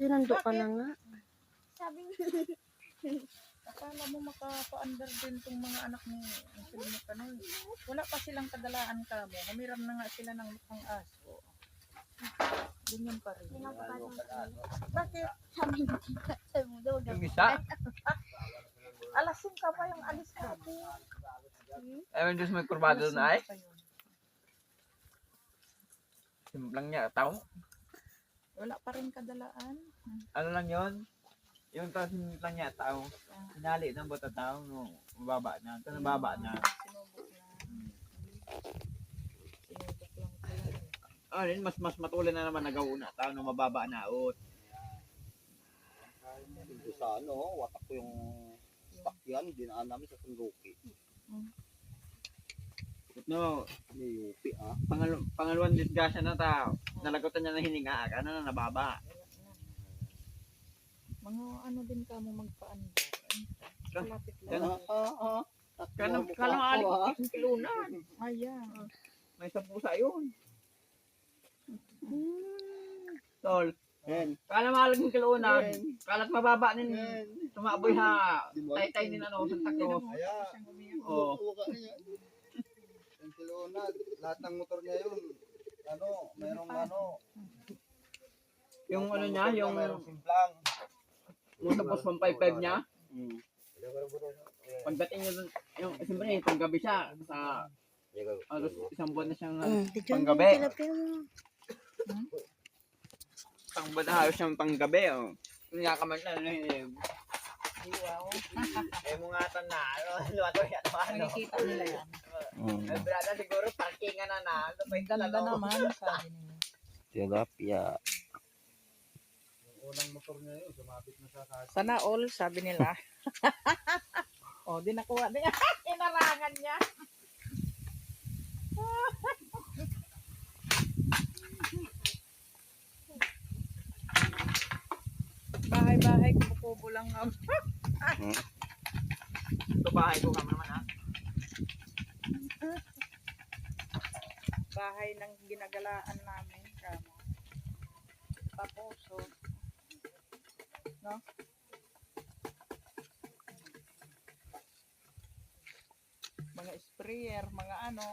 Sinundo ka na nga. Sabi niya. Akala mo makapaandar din tong mga anak ni Silmo ka nun. Wala pa silang kadalaan ka mo. Humiram na nga sila ng mukhang aso. Ganyan pa rin. Bakit? Sabi mo, daw Yung isa? Alasin ka pa yung alis natin. Ewan Diyos may kurbado na ay. Simplang niya, tao. Wala pa rin kadalaan. Ano lang yon? Yung tao simplang niya, tao. Sinali ng buta tao, no, mababa na. Ito nababa na. Sinubok lang. Sinubok lang pala. Ano yun, mas matuloy na naman nagauna. Tao no mababa na. O, Dito sa ano, watak ko yung stock yan, dinaan namin sa Sunduki. no, May UP ah. pangalawang disgrasya na tao. Nalagotan niya ng hininga. Ano na, nababa. Mga ano din ka mo magpaandar. Kalapit lang. Kanang alik yung kilunan. Ayan. May sapusa yun. Tol, Yan. kala mahalag yung kilunan. Kalat mababa nin. Yan. Tumaboy ha. Tay-tay din ano, Santa Cruz. Kaya, Oo. buka niya. Yung kilonag, lahat ng motor niya yun. Ano, mayroong ano. Yung ano niya, yung Mayroong simplang. tapos 155 niya. Hmm. Pagdating niya dun, yung siyempre panggabi siya sa isang buwan na siyang panggabi. Isang buwan na halos siyang panggabi. Oh. Kaya ka man na Wow. eh mga na, luwato yan, ano. Nakikita nila yan. Eh, brada, siguro parkingan na. May ganda naman, sabi nila. Tilapia. Yung unang motor niya yun, sumabit na sa kasi. Sana all, sabi nila. O, di nakuha niya. Inarangan niya. Bahay-bahay, kubo lang nga. Ito bahay ko kami naman ha. Bahay ng ginagalaan namin. Kamo. Tapos, so, no? Mga sprayer, mga ano.